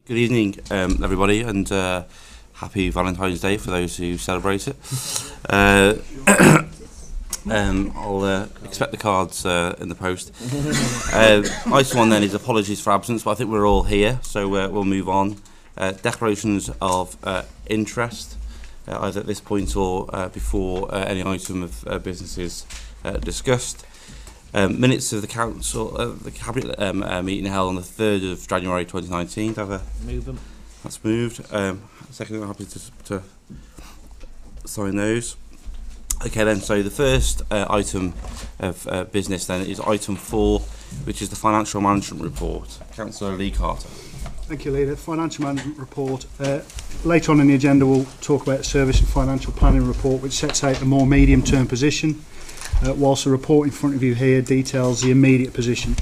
Good evening, everybody, and happy Valentine's Day for those who celebrate it. I'll expect the cards in the post. Item one then is apologies for absence, but I think we're all here, so we'll move on. Declarations of interest, either at this point or before any item of business is discussed. Minutes of the council, the cabinet meeting held on the 3rd of January 2019. Move them. That's moved. Second, I'm happy to sign those. Okay then, so the first item of business then is item 4, which is the financial management report. Councillor Lee Carter. Thank you, Leader. Financial management report. Later on in the agenda we'll talk about the service and financial planning report, which sets out a more medium-term position, whilst the report in front of you here details the immediate position.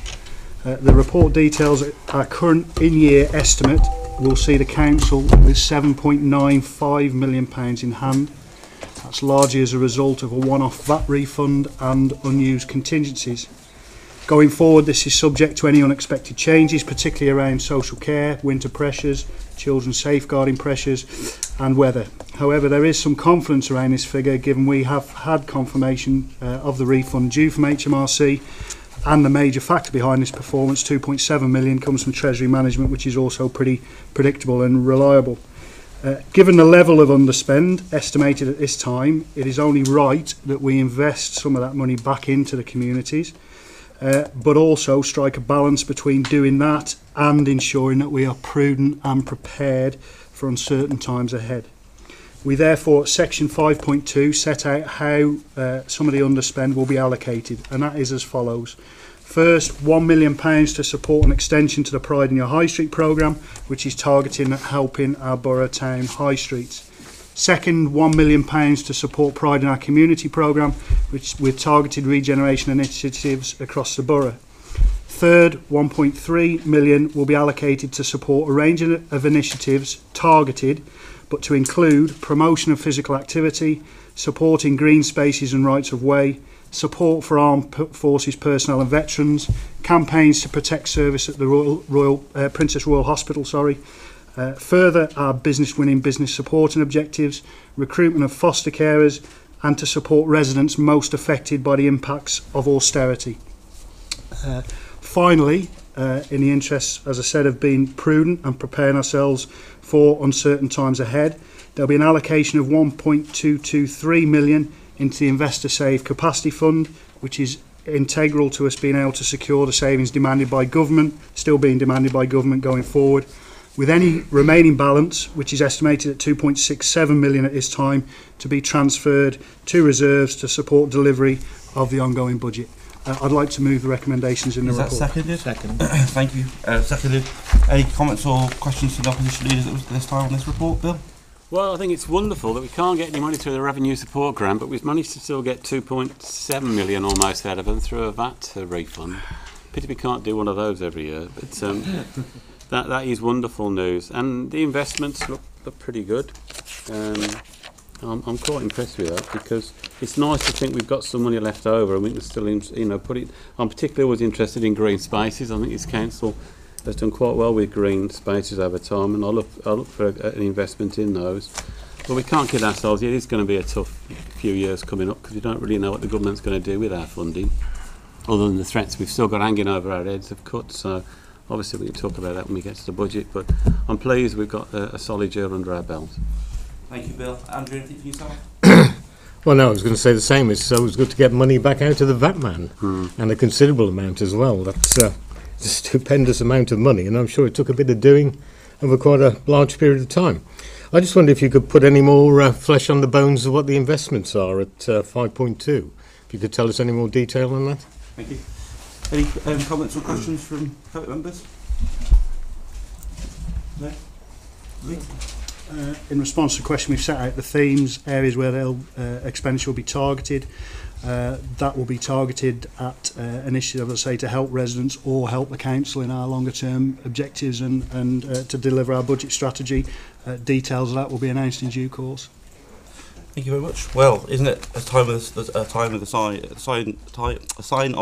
The report details our current in-year estimate. We'll see the council with £7.95 million in hand. That's largely as a result of a one-off VAT refund and unused contingencies. Going forward, this is subject to any unexpected changes, particularly around social care, winter pressures, children's safeguarding pressures and weather. However, there is some confidence around this figure given we have had confirmation of the refund due from HMRC, and the major factor behind this performance, £2.7 million, comes from Treasury Management, which is also pretty predictable and reliable. Given the level of underspend estimated at this time, it is only right that we invest some of that money back into the communities, but also strike a balance between doing that and ensuring that we are prudent and prepared for uncertain times ahead. We therefore, at section 5.2, set out how some of the underspend will be allocated, and that is as follows. First, £1 million to support an extension to the Pride in Your High Street programme, which is targeting at helping our borough town high streets. Second, £1 million to support Pride in Our Community programme, which with targeted regeneration initiatives across the borough. Third, £1.3 million will be allocated to support a range of initiatives targeted, but to include promotion of physical activity, supporting green spaces and rights of way, support for armed forces personnel and veterans, campaigns to protect service at the Princess Royal Hospital, further our business-winning business supporting objectives, recruitment of foster carers, and to support residents most affected by the impacts of austerity. Finally, in the interests, as I said, of being prudent and preparing ourselves for uncertain times ahead, there'll be an allocation of £1.223 million into the Investor Save Capacity Fund, which is integral to us being able to secure the savings demanded by government, still being demanded by government going forward, with any remaining balance, which is estimated at £2.67 million at this time, to be transferred to reserves to support delivery of the ongoing budget. I'd like to move the recommendations in the report. Is that seconded? Second. Thank you. Seconded. Any comments or questions to the opposition leaders this time on this report, Bill? Well, I think it's wonderful that we can't get any money through the Revenue Support Grant, but we've managed to still get £2.7 million almost out of them through a VAT refund. Pity we can't do one of those every year, but that is wonderful news. And the investments look pretty good. I'm quite impressed with that, because it's nice to think we've got some money left over and we can still, put it. I'm particularly always interested in green spaces. I think this council has done quite well with green spaces over time, and I'll look for an investment in those. But we can't kid ourselves. It is going to be a tough few years coming up, because we don't really know what the government's going to do with our funding, other than the threats we've still got hanging over our heads of cuts. So obviously we can talk about that when we get to the budget, but I'm pleased we've got a solid year under our belt. Thank you, Bill. Andrew, anything for yourself? Well, no, I was going to say the same. It's always good to get money back out of the VAT man, and a considerable amount as well. That's a stupendous amount of money, and I'm sure it took a bit of doing over quite a large period of time. I just wonder if you could put any more flesh on the bones of what the investments are at 5.2. If you could tell us any more detail on that. Thank you. Any comments or questions from fellow members? No? In response to the question, we've set out the themes, areas where expenditure will be targeted. That will be targeted at initiatives, as I say, to help residents or help the council in our longer term objectives and to deliver our budget strategy. Details of that will be announced in due course. Thank you very much. Well, isn't it a sign of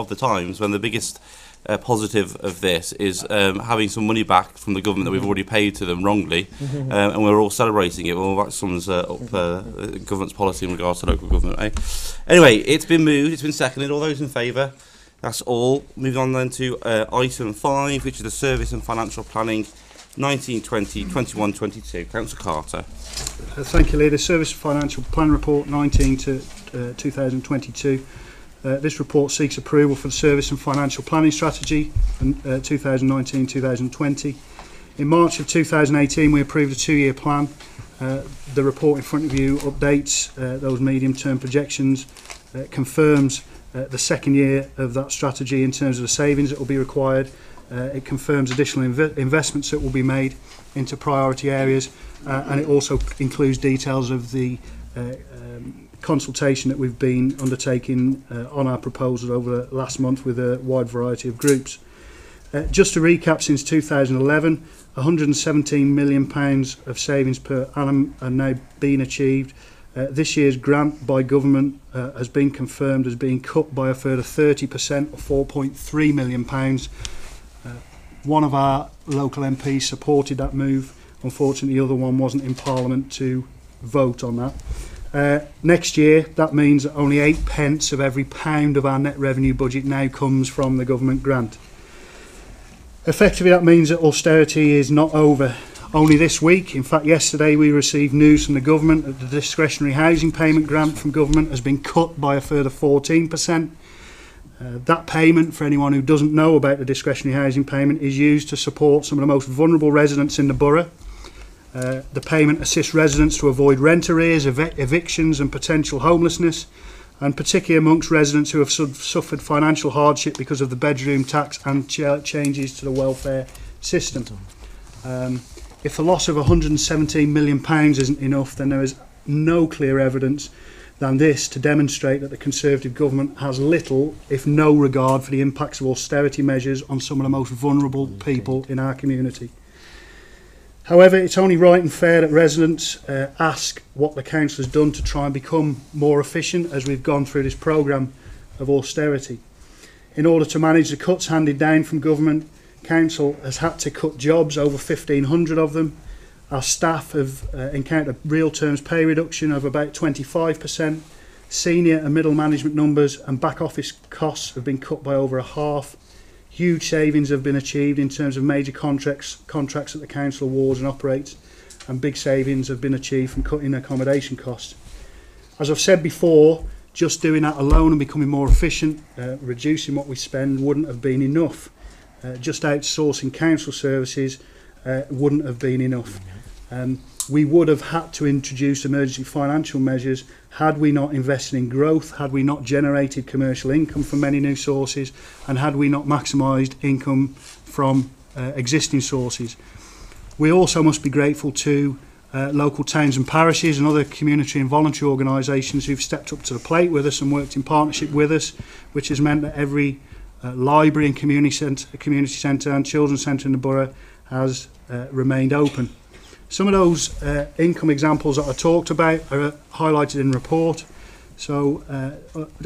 the times when the biggest positive of this is having some money back from the government that we've already paid to them wrongly, and we're all celebrating it. Well, that sums up government's policy in regards to local government. Eh? Anyway, it's been moved, it's been seconded. All those in favour? That's all. Moving on then to item 5, which is the Service and Financial Planning 1920, 21, 22. Councillor Carter. Thank you, Leader. Service Financial Plan Report 19 to 2022. This report seeks approval for the Service and Financial Planning Strategy 2019-2020. In March of 2018, we approved a 2-year plan. The report in front of you updates those medium-term projections, confirms the second year of that strategy in terms of the savings that will be required. It confirms additional investments that will be made into priority areas, and it also includes details of the consultation that we've been undertaking on our proposal over the last month with a wide variety of groups. Just to recap, since 2011, £117 million of savings per annum are now being achieved. This year's grant by government has been confirmed as being cut by a further 30%, or £4.3 million. One of our local MPs supported that move. Unfortunately, the other one wasn't in Parliament to vote on that. Next year, that means that only 8 pence of every pound of our net revenue budget now comes from the government grant. Effectively, that means that austerity is not over. Only this week, in fact yesterday, we received news from the government that the discretionary housing payment grant from government has been cut by a further 14%. That payment, for anyone who doesn't know about the discretionary housing payment, is used to support some of the most vulnerable residents in the borough. The payment assists residents to avoid rent arrears, evictions and potential homelessness, and particularly amongst residents who have suffered financial hardship because of the bedroom tax and changes to the welfare system. If the loss of £117 million isn't enough, then there is no clear evidence than this to demonstrate that the Conservative government has little, if no, regard for the impacts of austerity measures on some of the most vulnerable people in our community. However, it's only right and fair that residents ask what the council has done to try and become more efficient as we've gone through this programme of austerity. In order to manage the cuts handed down from government, council has had to cut jobs, over 1,500 of them. Our staff have encountered real terms pay reduction of about 25%. Senior and middle management numbers and back office costs have been cut by over a half. Huge savings have been achieved in terms of major contracts that the council awards and operates, and big savings have been achieved from cutting accommodation costs. As I've said before, just doing that alone and becoming more efficient, reducing what we spend, wouldn't have been enough. Just outsourcing council services wouldn't have been enough. We would have had to introduce emergency financial measures had we not invested in growth, had we not generated commercial income from many new sources, and had we not maximised income from existing sources. We also must be grateful to local towns and parishes and other community and voluntary organisations who've stepped up to the plate with us and worked in partnership with us, which has meant that every library and community centre and children's centre in the borough has remained open. Some of those income examples that I talked about are highlighted in the report. So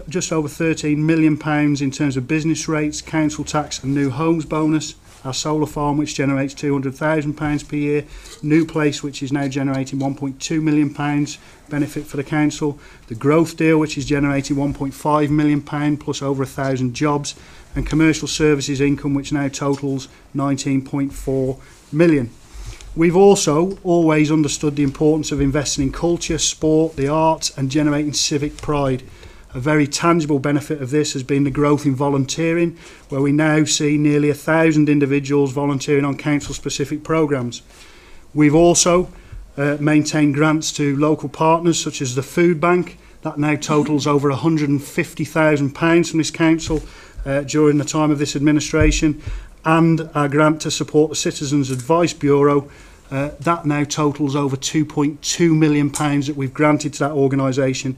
just over £13 million in terms of business rates, council tax and new homes bonus. Our solar farm, which generates £200,000 per year. New place, which is now generating £1.2 million benefit for the council. The growth deal, which is generating £1.5 million plus over 1,000 jobs. And commercial services income, which now totals £19.4 million. We've also always understood the importance of investing in culture, sport, the arts and generating civic pride. A very tangible benefit of this has been the growth in volunteering, where we now see nearly 1,000 individuals volunteering on council-specific programmes. We've also maintained grants to local partners such as the Food Bank. That now totals over £150,000 from this council during the time of this administration. And our grant to support the Citizens Advice Bureau, that now totals over £2.2 million that we've granted to that organisation,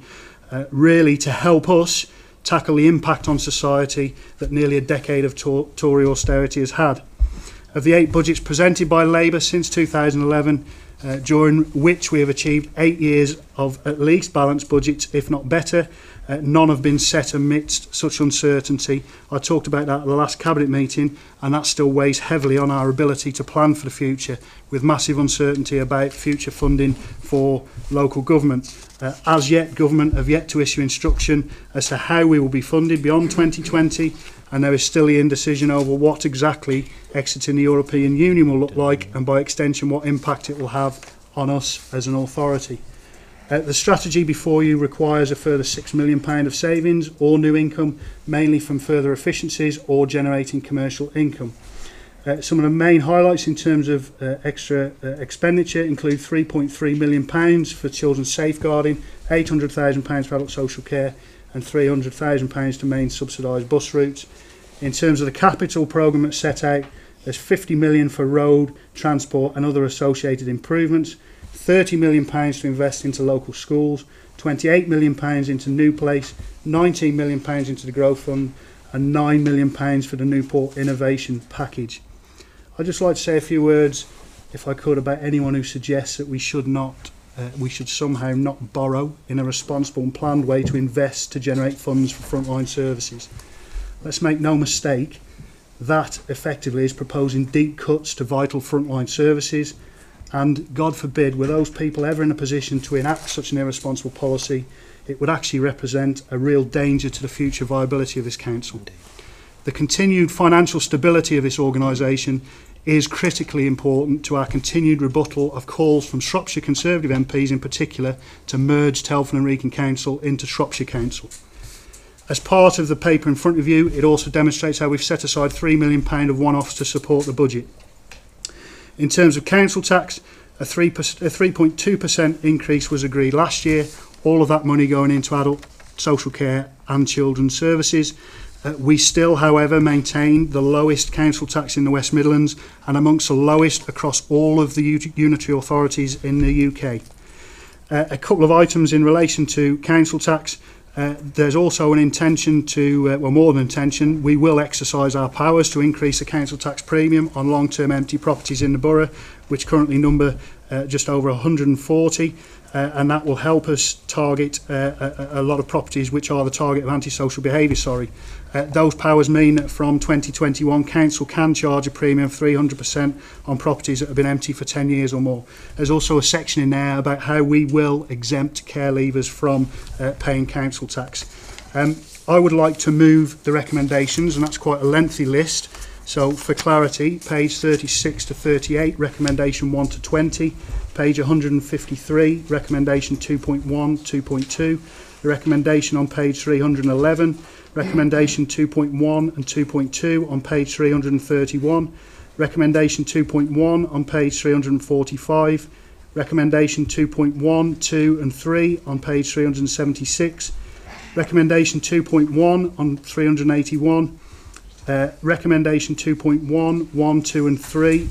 really to help us tackle the impact on society that nearly a decade of Tory austerity has had. Of the 8 budgets presented by Labour since 2011, during which we have achieved 8 years of at least balanced budgets, if not better. None have been set amidst such uncertainty. I talked about that at the last Cabinet meeting, and that still weighs heavily on our ability to plan for the future, with massive uncertainty about future funding for local government. As yet, government have yet to issue instruction as to how we will be funded beyond 2020, and there is still the indecision over what exactly exiting the European Union will look like, and by extension what impact it will have on us as an authority. The strategy before you requires a further £6 million of savings or new income, mainly from further efficiencies or generating commercial income. Some of the main highlights in terms of extra expenditure include £3.3 million for children's safeguarding, £800,000 for adult social care, and £300,000 to main subsidised bus routes. In terms of the capital programme that's set out, there's £50 million for road, transport and other associated improvements, £30 million to invest into local schools, £28 million into New Place, £19 million into the Growth Fund, and £9 million for the Newport Innovation Package. I'd just like to say a few words, if I could, about anyone who suggests that we should somehow not borrow in a responsible and planned way to invest to generate funds for frontline services. Let's make no mistake, that effectively is proposing deep cuts to vital frontline services, and God forbid, were those people ever in a position to enact such an irresponsible policy, it would actually represent a real danger to the future viability of this council. The continued financial stability of this organisation is critically important to our continued rebuttal of calls from Shropshire Conservative MPs in particular to merge Telford and Wrekin Council into Shropshire Council. As part of the paper in front of you, it also demonstrates how we've set aside £3 million of one-offs to support the budget. In terms of council tax, a 3.2% increase was agreed last year, all of that money going into adult social care and children's services. We still, however, maintain the lowest council tax in the West Midlands and amongst the lowest across all of the unitary authorities in the UK. A couple of items in relation to council tax. There's also an intention to, well, more than intention, we will exercise our powers to increase the council tax premium on long-term empty properties in the borough, which currently number just over 140, and that will help us target a lot of properties which are the target of antisocial behaviour. Those powers mean that from 2021, council can charge a premium of 300% on properties that have been empty for 10 years or more. There's also a section in there about how we will exempt care leavers from paying council tax. I would like to move the recommendations, and that's quite a lengthy list. So for clarity, page 36 to 38, recommendation 1 to 20, page 153, recommendation 2.1, 2.2, the recommendation on page 311, recommendation 2.1 and 2.2 on page 331, recommendation 2.1 on page 345, recommendation 2.1, 2 and 3 on page 376, recommendation 2.1 on 381, recommendation 2.1, 1, 2 and 3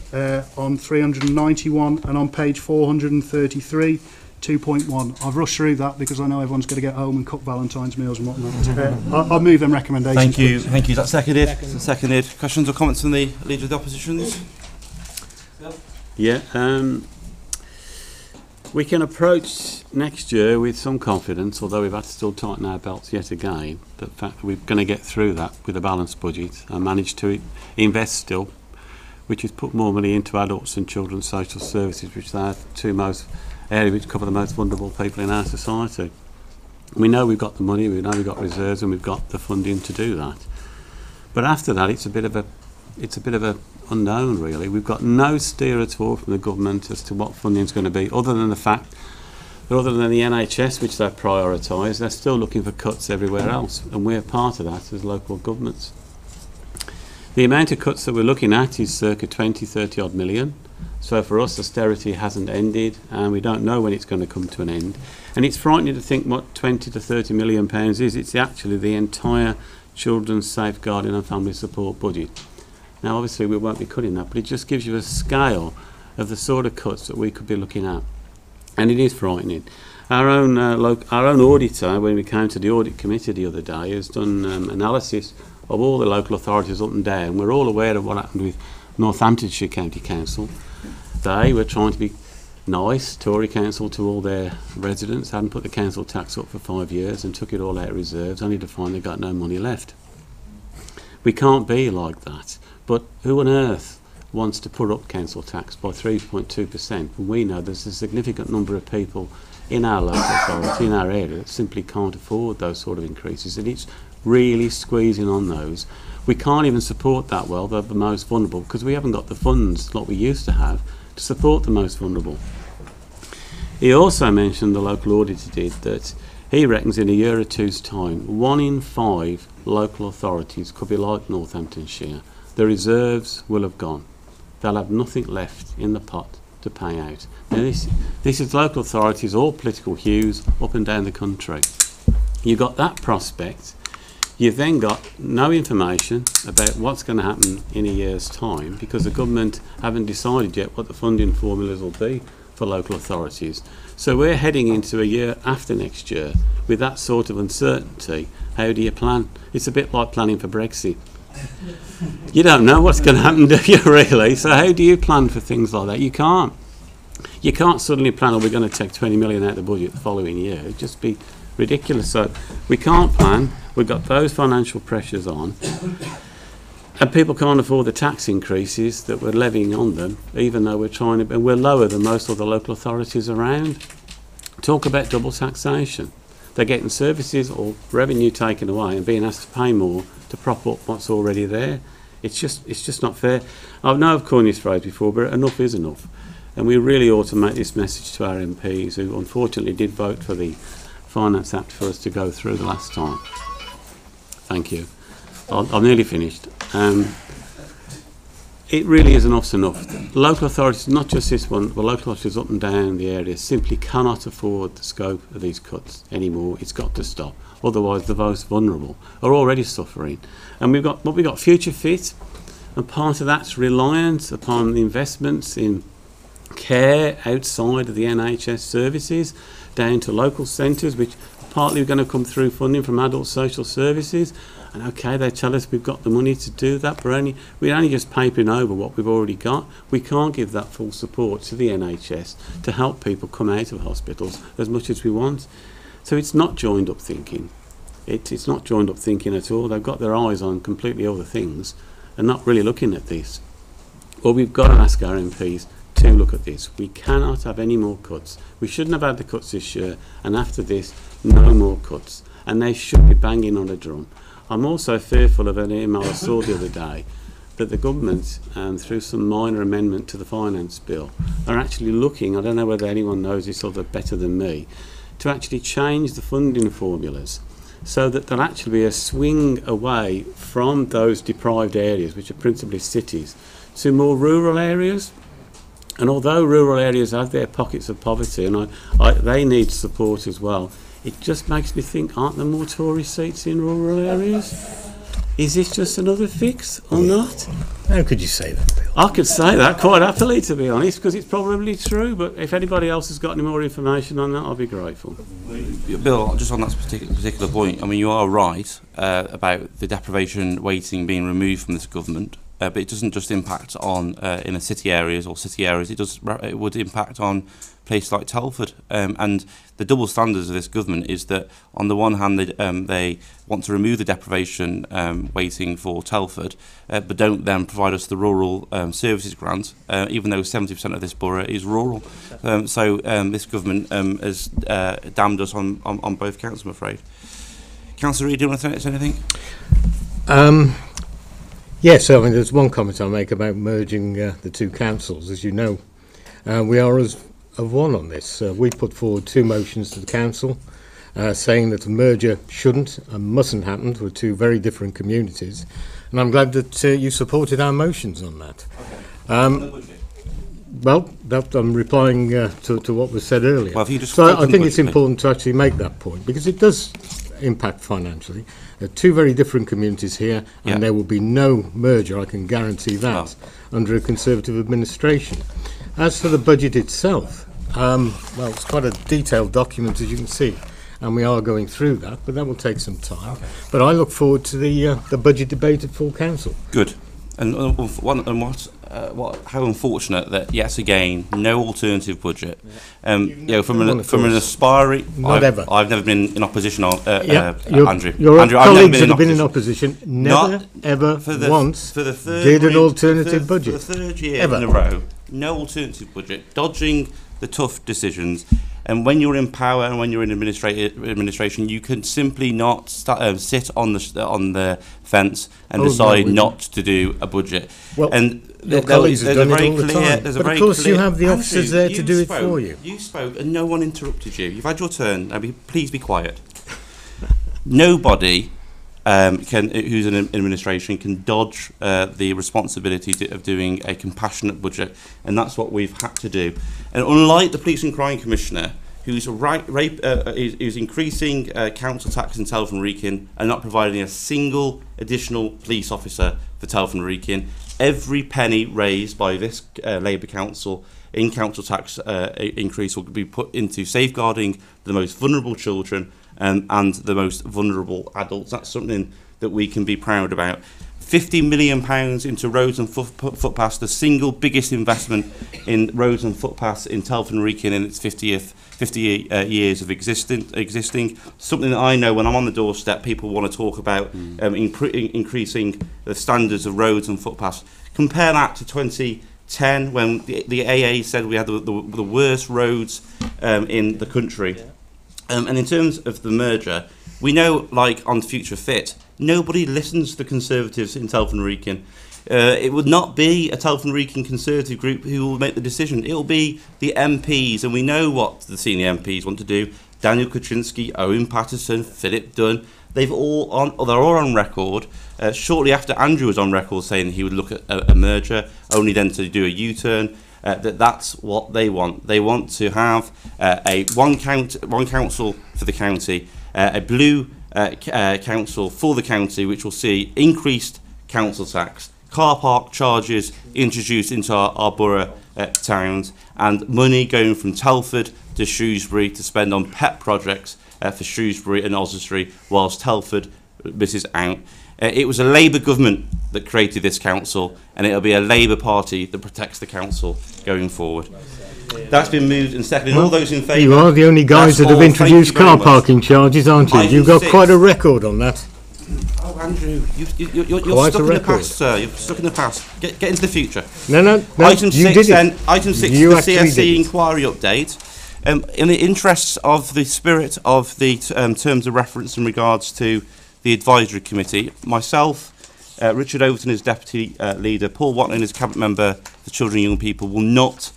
on 391, and on page 433, 2.1. I've rushed through that because I know everyone's going to get home and cook Valentine's meals and whatnot. I'll move them recommendations. Thank you. Please. Thank you. Is that seconded? Seconded. Questions or comments from the Leader of the Oppositions? Yeah, we can approach next year with some confidence, although we've had to still tighten our belts yet again. The fact that we're going to get through that with a balanced budget and manage to invest still, which is put more money into adults and children's social services, which are the two most areas which cover the most vulnerable people in our society. We know we've got the money, we know we've got reserves, and we've got the funding to do that. But after that, it's a bit of a unknown, really. We've got no steer at all from the government as to what funding is going to be, other than the fact that other than the NHS, which they've prioritised, they're still looking for cuts everywhere else, and we're part of that as local governments. The amount of cuts that we're looking at is circa 20-30 odd million. So for us, austerity hasn't ended, and we don't know when it's going to come to an end. And it's frightening to think what 20 to 30 million pounds is. It's actually the entire children's safeguarding and family support budget. Now, obviously, we won't be cutting that, but it just gives you a scale of the sort of cuts that we could be looking at. And it is frightening. Our own auditor, when we came to the audit committee the other day, has done analysis of all the local authorities up and down. We're all aware of what happened with Northamptonshire County Council. They were trying to be nice Tory council to all their residents, hadn't put the council tax up for 5 years and took it all out of reserves, only to find they got no money left. We can't be like that. But who on earth wants to put up council tax by 3.2% when we know there's a significant number of people in our local authority, in our area, that simply can't afford those sort of increases, and it's really squeezing on those. We can't even support that well, the most vulnerable, because we haven't got the funds like we used to have to support the most vulnerable. He also mentioned, the local auditor did, that he reckons in a year or two's time, 1 in 5 local authorities could be like Northamptonshire. The reserves will have gone. They'll have nothing left in the pot to pay out. Now this is local authorities, all political hues, up and down the country. You've got that prospect. You've then got no information about what's going to happen in a year's time, because the government haven't decided yet what the funding formulas will be for local authorities. So we're heading into a year after next year with that sort of uncertainty. How do you plan? It's a bit like planning for Brexit. You don't know what's going to happen, do you, really? So how do you plan for things like that? You can't. You can't suddenly plan, oh, we're going to take 20 million out of the budget the following year. It'd just be ridiculous. So we can't plan. We've got those financial pressures on, and people can't afford the tax increases that we're levying on them, even though we're trying to, and we're lower than most of the local authorities around. Talk about double taxation. They're getting services or revenue taken away and being asked to pay more to prop up what's already there. It's just not fair. I know I've coined this phrase before, but enough is enough. And we really ought to make this message to our MPs, who unfortunately did vote for the Finance Act for us to go through the last time. Thank you. I'm nearly finished. It really is enough's enough. Local authorities, not just this one, but local authorities up and down the area simply cannot afford the scope of these cuts anymore. It's got to stop. Otherwise, the most vulnerable are already suffering. And we've got Future Fit, and part of that's reliant upon the investments in care outside of the NHS services, down to local centres, which partly are going to come through funding from adult social services. And okay, they tell us we've got the money to do that, but we're only just papering over what we've already got. We can't give that full support to the NHS to help people come out of hospitals as much as we want. So it's not joined up thinking. It's not joined up thinking at all. They've got their eyes on completely other things and not really looking at this. Well, we've got to ask our MPs to look at this. We cannot have any more cuts. We shouldn't have had the cuts this year, and after this, no more cuts. And they should be banging on a drum. I'm also fearful of an email I saw the other day that the government, through some minor amendment to the finance bill, are actually looking, I don't know whether anyone knows this other better than me, to actually change the funding formulas so that there'll actually be a swing away from those deprived areas, which are principally cities, to more rural areas. And although rural areas have their pockets of poverty, and they need support as well, it just makes me think, aren't there more Tory seats in rural areas? Is this just another fix or not? How could you say that, Bill? I could say that quite happily, to be honest, because it's probably true, but if anybody else has got any more information on that, I'll be grateful. Bill, just on that particular point, I mean, you are right about the deprivation weighting being removed from this government. But it doesn't just impact on inner city areas or city areas. It would impact on places like Telford. And the double standards of this government is that on the one hand they want to remove the deprivation weighting for Telford, but don't then provide us the rural services grant, even though 70% of this borough is rural. So this government has damned us on both counts, I'm afraid. Councillor Reid, do you want to say anything? Yes, I mean, there's one comment I'll make about merging the two councils. As you know, we are as of one on this. We put forward 2 motions to the council saying that the merger shouldn't and mustn't happen for 2 very different communities. And I'm glad that you supported our motions on that. Okay. Well, I'm replying to what was said earlier. Well, if you just so I think it's important to actually make that point, because it does impact financially. There are 2 very different communities here, and there will be no merger, I can guarantee that, under a Conservative administration. As for the budget itself, well, it's quite a detailed document, as you can see, and we are going through that, but that will take some time. Okay. But I look forward to the budget debate at full council. Good. How unfortunate that yet again no alternative budget. From an aspiring, I've never been in opposition on Andrew. Your Andrew, colleagues that have been in opposition never ever once did an alternative budget. For the third year ever. in a row, no alternative budget, dodging the tough decisions. And when you're in power and when you're in administration, you can simply not sit on the fence and decide not to do a budget. Well, and your colleagues have done it all the time. But of course, you have the officers there to do it for you. You spoke and no one interrupted you. You've had your turn. Now, please be quiet. Nobody who's in administration can dodge the responsibility of doing a compassionate budget, and that's what we've had to do. And unlike the Police and Crime Commissioner, who's increasing council tax in Telford Wrekin and not providing a single additional police officer for Telford Wrekin, every penny raised by this Labour Council in council tax increase will be put into safeguarding the most vulnerable children and the most vulnerable adults. That's something that we can be proud about. £50 million into roads and footpaths, the single biggest investment in roads and footpaths in Telford Wrekin in its 50 years of existing. Something that I know when I'm on the doorstep, people want to talk about increasing the standards of roads and footpaths. Compare that to 2010 when the AA said we had the worst roads in the country. And in terms of the merger, we know, like on Future Fit, nobody listens to the Conservatives in Telford Wrekin. It would not be a Telford Wrekin Conservative group who will make the decision. It will be the MPs, and we know what the senior MPs want to do. Daniel Kaczynski, Owen Patterson, Philip Dunn, they're all on record. Shortly after Andrew was on record saying he would look at a merger, only then to do a U-turn. That's what they want. They want to have one council for the county, a blue council for the county, which will see increased council tax, car park charges introduced into our borough towns, and money going from Telford to Shrewsbury to spend on pet projects for Shrewsbury and Oswestry, whilst Telford misses out. It was a Labour government that created this council, and it'll be a Labour Party that protects the council going forward. That's been moved and seconded. All those in favour. You are the only guys that have introduced car parking charges, aren't you? You've got quite a record on that. Oh, Andrew, you're stuck in the past, sir. You're stuck in the past. Get into the future. No. Item 6, then. Item 6, the CSC inquiry update. In the interests of the spirit of the terms of reference in regards to the advisory committee, myself, Richard Overton as deputy leader, Paul Watling as cabinet member for children and young people will not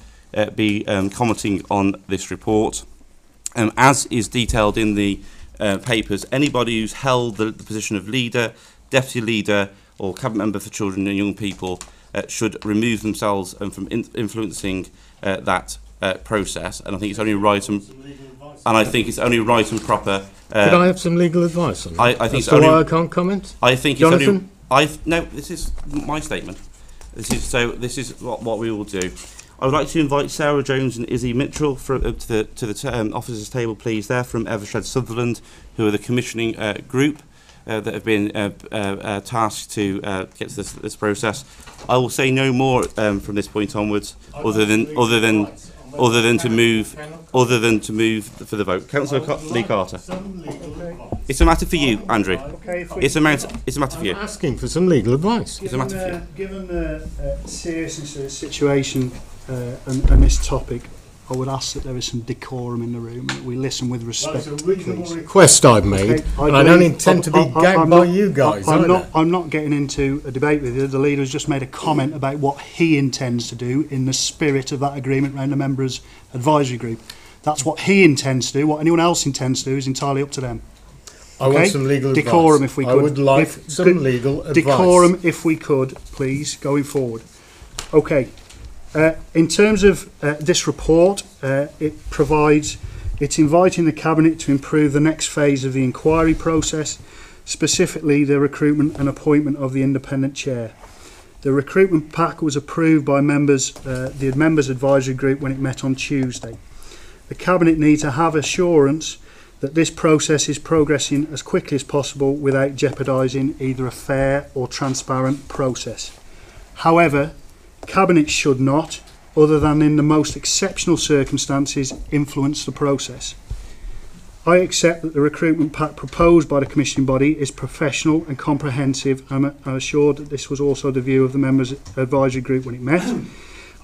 be commenting on this report. As is detailed in the papers, anybody who's held the position of leader, deputy leader or cabinet member for children and young people should remove themselves from influencing that process. And I think it's only right and proper. Could I have some legal advice on that? I think that's why I can't comment. I think Jonathan? No, this is my statement. This is what we will do. I would like to invite Sarah Jones and Izzy Mitchell to the officers' table, please. They're from Evershed Sutherland, who are the commissioning group that have been tasked to get to this process. I will say no more from this point onwards, other than to move for the vote. Councillor Lee Carter. It's a matter for you, Andrew. It's a matter for you. I'm asking for some legal advice. It's a matter for you. Given the seriousness of the situation and this topic, I would ask that there is some decorum in the room, that we listen with respect. That's a reasonable request I've made, and I don't intend to be gagged by you guys. I'm not getting into a debate with you. The leader has just made a comment about what he intends to do in the spirit of that agreement around the members' advisory group. That's what he intends to do. What anyone else intends to do is entirely up to them. I want some legal advice. Decorum, if we could. I would like some legal advice. Decorum, if we could, please, going forward. Okay. In terms of this report, it's inviting the Cabinet to improve the next phase of the inquiry process, specifically the recruitment and appointment of the independent chair. The recruitment pack was approved by the members' advisory group when it met on Tuesday. The Cabinet need to have assurance that this process is progressing as quickly as possible without jeopardising either a fair or transparent process. However, Cabinet should not, other than in the most exceptional circumstances, influence the process. I accept that the recruitment pack proposed by the commissioning body is professional and comprehensive, and I'm assured that this was also the view of the members' advisory group when it met.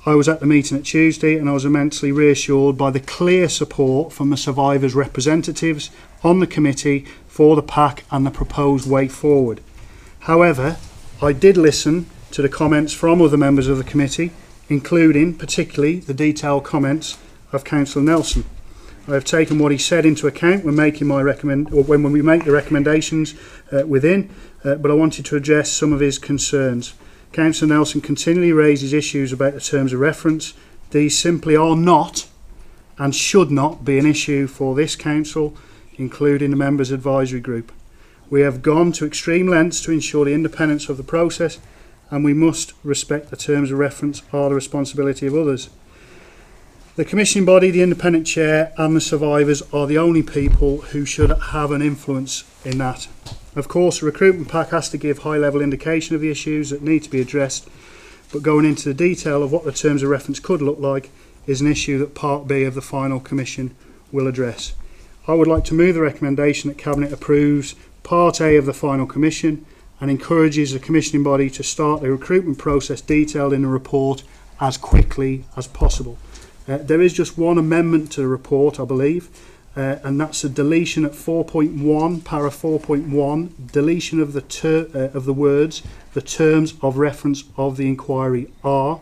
I was at the meeting at Tuesday and I was immensely reassured by the clear support from the survivors' representatives on the committee for the pack and the proposed way forward. However, I did listen to the comments from other members of the committee, including particularly the detailed comments of Councillor Nelson. I have taken what he said into account when making my when we make the recommendations within, but I wanted to address some of his concerns. Councillor Nelson continually raises issues about the terms of reference. These simply are not and should not be an issue for this council, including the members' advisory group. We have gone to extreme lengths to ensure the independence of the process, and we must respect the terms of reference are the responsibility of others. The commissioning body, the independent chair and the survivors are the only people who should have an influence in that. Of course, the recruitment pack has to give high-level indication of the issues that need to be addressed, but going into the detail of what the terms of reference could look like is an issue that Part B of the final commission will address. I would like to move the recommendation that Cabinet approves Part A of the final commission and encourages the commissioning body to start the recruitment process detailed in the report as quickly as possible. There is just one amendment to the report, I believe, and that's a deletion at 4.1, para 4.1, deletion of the words, the terms of reference of the inquiry are,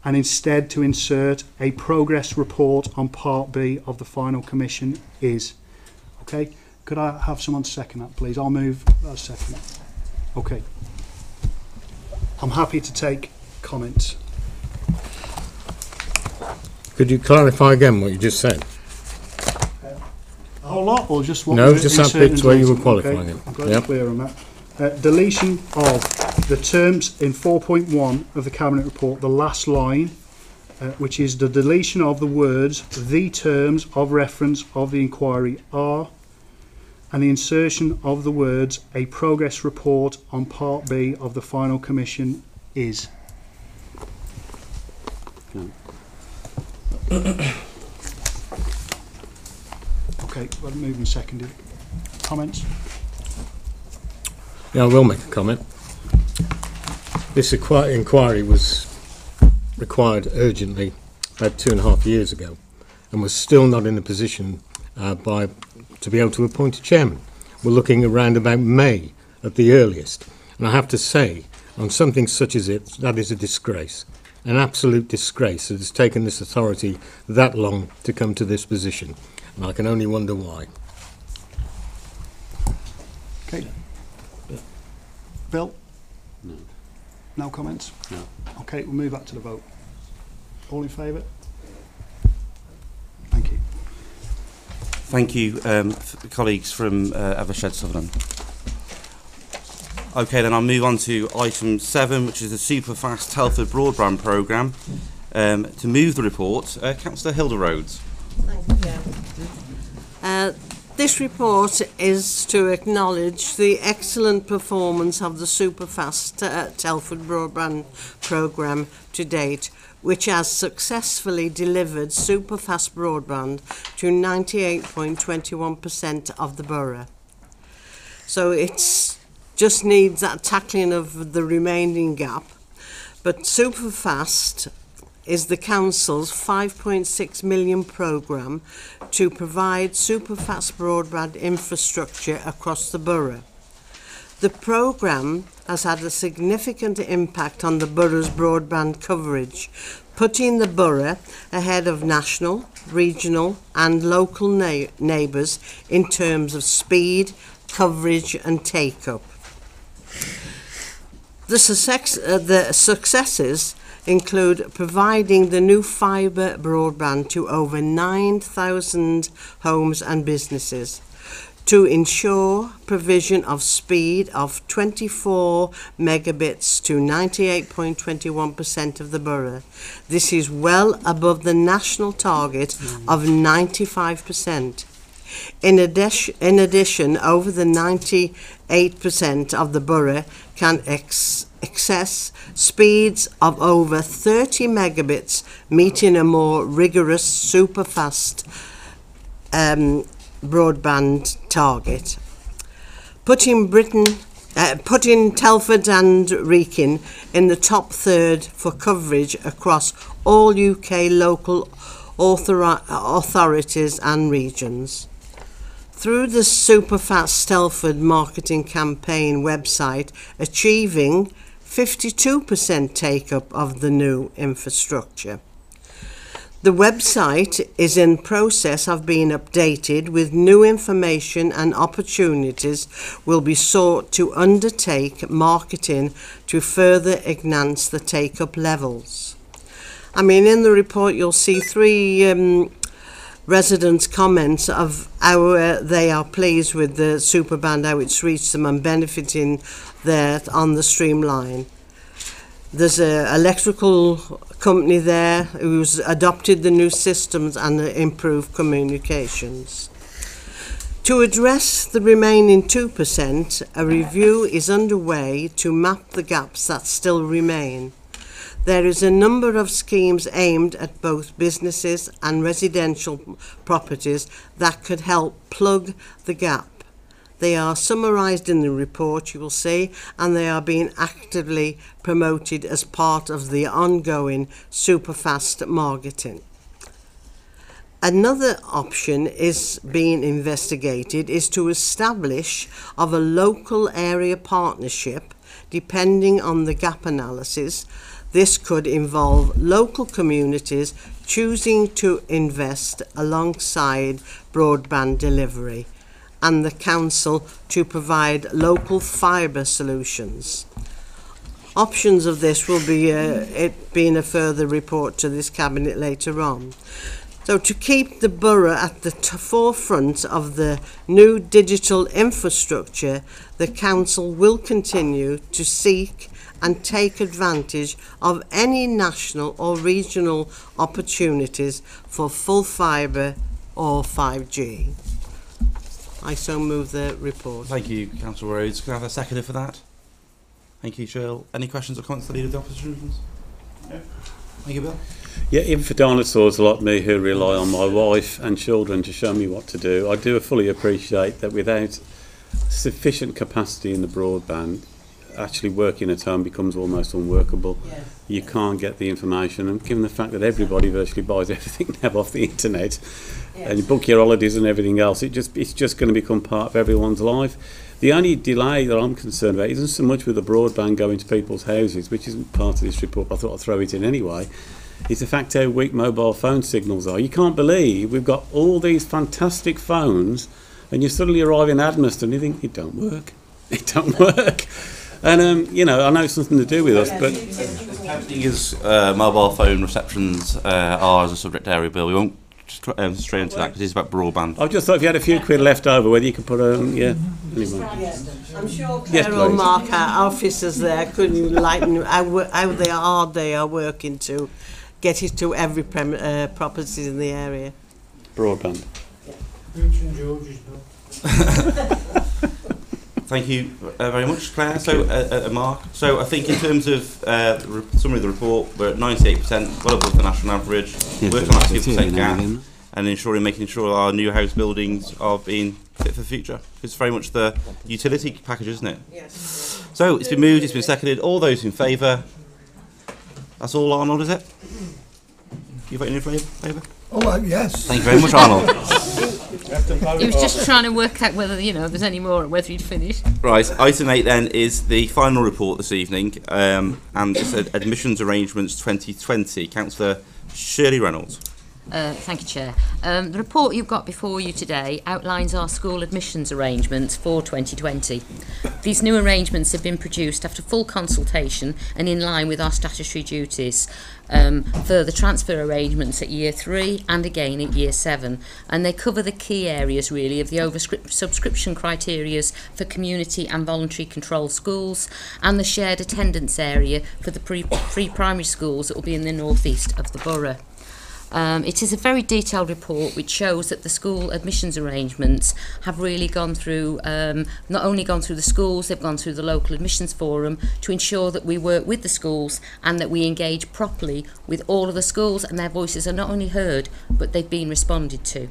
and instead to insert a progress report on Part B of the final commission is. Okay, could I have someone second that, please? I'll move, second that. Okay. I'm happy to take comments. Could you clarify again what you just said? A whole lot, or just what? No, just that bit where you were qualifying okay. it. I'm glad you're clear on that. Deletion of the terms in 4.1 of the Cabinet report, the last line, which is the deletion of the words, the terms of reference of the inquiry are, and the insertion of the words, a progress report on Part B of the final commission is. Okay, well, moving seconded. Comments? Yeah, I will make a comment. This inquiry was required urgently about 2.5 years ago, and was still not in a position to be able to appoint a chairman. We're looking around about May at the earliest, and I have to say, on something such as it, that is a disgrace, an absolute disgrace that has taken this authority that long to come to this position, and I can only wonder why. Okay. Bill? No. No comments? No. Okay, we'll move back to the vote. All in favour? Thank you. Thank you, colleagues from Evershed Sutherland. Okay, then I'll move on to item 7, which is the Superfast Telford Broadband programme. To move the report, Councillor Hilda Rhodes. Thank you. This report is to acknowledge the excellent performance of the Superfast Telford Broadband programme to date, which has successfully delivered Superfast broadband to 98.21% of the borough. So it's just needs that tackling of the remaining gap. But Superfast is the council's £5.6 million programme to provide superfast broadband infrastructure across the borough. The programme has had a significant impact on the borough's broadband coverage, putting the borough ahead of national, regional and local neighbours in terms of speed, coverage and take-up. The successes include providing the new fibre broadband to over 9,000 homes and businesses, to ensure provision of speed of 24 megabits to 98.21% of the borough. This is well above the national target of 95%. In addition, over the 98% of the borough can excess speeds of over 30 megabits, meeting a more rigorous superfast broadband target. Putting Telford and Wrekin in the top third for coverage across all UK local authorities and regions. Through the Superfast Telford marketing campaign website, achieving 52% take-up of the new infrastructure. The website is in process of being updated with new information, and opportunities will be sought to undertake marketing to further enhance the take-up levels. I mean, in the report you'll see 3 residents' comments of how they are pleased with the Superband, how it's reached them and benefiting there on the streamline. There's an electrical company there who's adopted the new systems and improved communications. To address the remaining 2%, a review is underway to map the gaps that still remain. There is a number of schemes aimed at both businesses and residential properties that could help plug the gap. They are summarised in the report, you will see, and they are being actively promoted as part of the ongoing Superfast marketing. Another option is being investigated is to establish of a local area partnership, depending on the gap analysis. This could involve local communities choosing to invest alongside broadband delivery, and the council to provide local fibre solutions. Options of this will be it being a further report to this cabinet later on. So to keep the borough at the forefront of the new digital infrastructure, the council will continue to seek and take advantage of any national or regional opportunities for full fibre or 5G. I so move the report. Thank you, Councillor Rhodes. Can I have a seconder for that? Thank you, Cheryl. Any questions or comments to the Leader of the Opposition? No. Thank you, Bill. Yeah, even for dinosaurs like me who rely on my wife and children to show me what to do, I do fully appreciate that without sufficient capacity in the broadband, actually working at home becomes almost unworkable. Yes. You can't get the information, and given the fact that everybody virtually buys everything now off the internet, yes, and you book your holidays and everything else, it's just going to become part of everyone's life. The only delay that I'm concerned about isn't so much with the broadband going to people's houses, which isn't part of this report, but I thought I'd throw it in anyway. It's the fact how weak mobile phone signals are. You can't believe we've got all these fantastic phones, and you suddenly arrive in Admist and you think, it don't work. It don't work. And, you know, I know it's something to do with us, but... As mobile phone receptions are as a subject area, Bill, we won't stray into that because it's about broadband. I just thought if you had a few quid left over, whether you could put a... yeah, anyway. I'm sure Carol Mark, our officers there, could enlighten how they are working to get it to every properties in the area. Broadband. Thank you very much, Claire. So, Mark. So, I think in terms of summary of the report, we're at 98%, well above the national average. Working on that 2% gap, and making sure our new house buildings are being fit for the future. It's very much the utility package, isn't it? Yes. So, it's been moved, it's been seconded. All those in favour? That's all, Arnold, is it? You voting in favour? Oh, yes. Thank you very much, Arnold. He was just trying to work out whether, there's any more or whether he'd finished. Right, item 8 then is the final report this evening, and it's Admissions Arrangements 2020. Councillor Shirley Reynolds. Thank you, Chair. The report you've got before you today outlines our school admissions arrangements for 2020. These new arrangements have been produced after full consultation and in line with our statutory duties for the transfer arrangements at Year 3 and again at Year 7. And they cover the key areas, really, of the subscription criteria for community and voluntary control schools and the shared attendance area for the pre-primary schools that will be in the north east of the borough. It is a very detailed report which shows that the school admissions arrangements have really gone through, not only gone through the schools, they've gone through the local admissions forum to ensure that we work with the schools and that we engage properly with all of the schools, and their voices are not only heard but they've been responded to.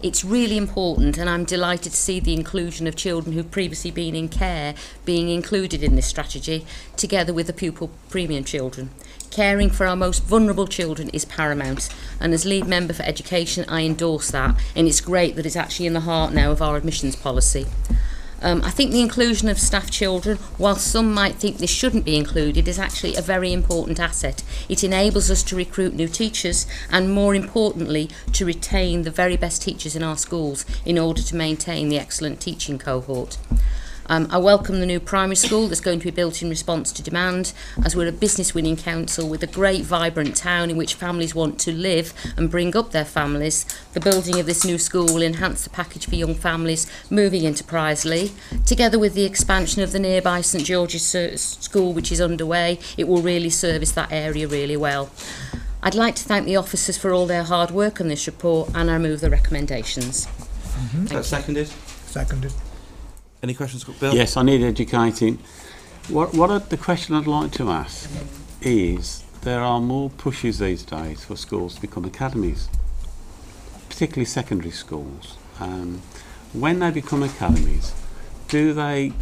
It's really important, and I'm delighted to see the inclusion of children who've previously been in care being included in this strategy, together with the pupil premium children. Caring for our most vulnerable children is paramount, and as lead member for education I endorse that, and it's great that it's actually in the heart now of our admissions policy. I think the inclusion of staff children, while some might think this shouldn't be included, is actually a very important asset. It enables us to recruit new teachers and, more importantly, to retain the very best teachers in our schools in order to maintain the excellent teaching cohort. I welcome the new primary school that's going to be built in response to demand, as we're a business winning council with a great vibrant town in which families want to live and bring up their families. The building of this new school will enhance the package for young families moving into Prisley. Together with the expansion of the nearby St George's School, which is underway, it will really service that area really well. I'd like to thank the officers for all their hard work on this report, and I move the recommendations. That's seconded. Seconded. Any questions, Bill? Yes, I need educating. The question I'd like to ask is, there are more pushes these days for schools to become academies, particularly secondary schools. When they become academies, do they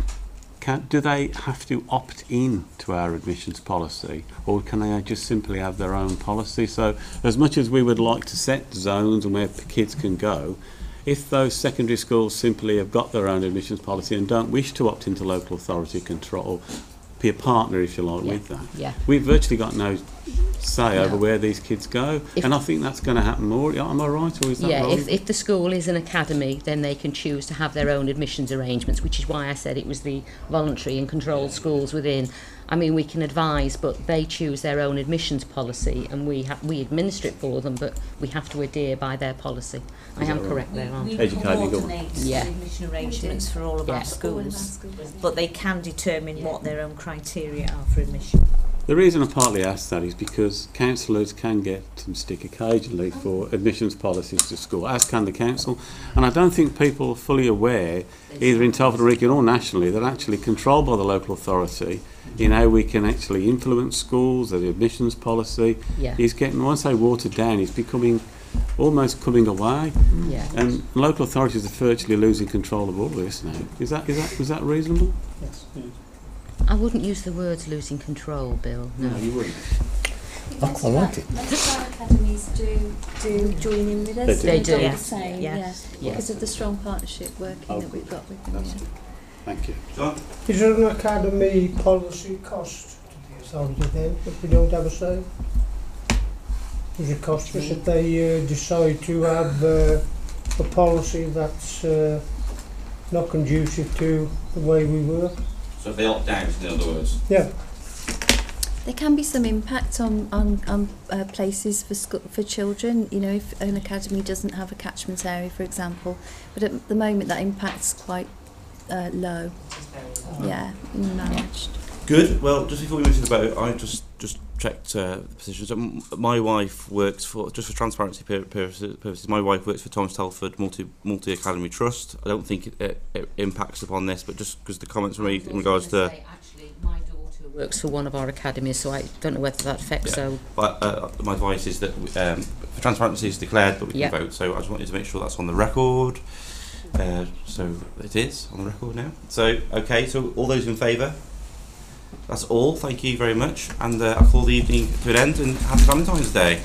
have to opt in to our admissions policy, or can they just simply have their own policy? So as much as we would like to set zones and where kids can go, if those secondary schools simply have got their own admissions policy and don't wish to opt into local authority control, be a partner, if you like, with that, we've virtually got no say over where these kids go. And I think that's going to happen more. Am I right, or is that wrong? If the school is an academy, then they can choose to have their own admissions arrangements, which is why I said it was the voluntary and controlled schools within. I mean, we can advise, but they choose their own admissions policy, and we administer it for them, but we have to adhere by their policy. I am correct there, aren't I? We coordinate the admission arrangements for all of our schools, but they can determine what their own criteria are for admission. The reason I partly ask that is because councillors can get some stick occasionally for admissions policies to school, as can the council, and I don't think people are fully aware, either in Telford Wrekin or nationally, that actually controlled by the local authority in how we can actually influence schools, the admissions policy is getting, once they watered down, it's becoming almost coming away, and local authorities are virtually losing control of all of this now. Is that reasonable? Yes. I wouldn't use the words losing control, Bill. No, you wouldn't. I quite like it. Most of our academies do join in with us. They do. The same, because of the strong partnership working that we've got with them. Thank you. John? Is there an academy policy cost to the authority then, if we don't have a say? Does it cost us if they decide to have a policy that's not conducive to the way we work? So if they opt out, in other words? Yeah. There can be some impact on places for children, you know, if an academy doesn't have a catchment area, for example, but at the moment that impact's quite low. Managed. Good. Well, just before we move to the vote, I just checked the positions. My wife works for, just for transparency purposes, my wife works for Thomas Telford Multi Academy Trust. I don't think it impacts upon this, but just because the comments were made in regards to... Actually, my daughter works for one of our academies, so I don't know whether that affects... But my advice is that for transparency is declared, but we can vote. So I just wanted to make sure that's on the record. So it is on the record now. So, okay, so all those in favour? That's all. Thank you very much. And I'll call the evening to an end, and happy Valentine's Day.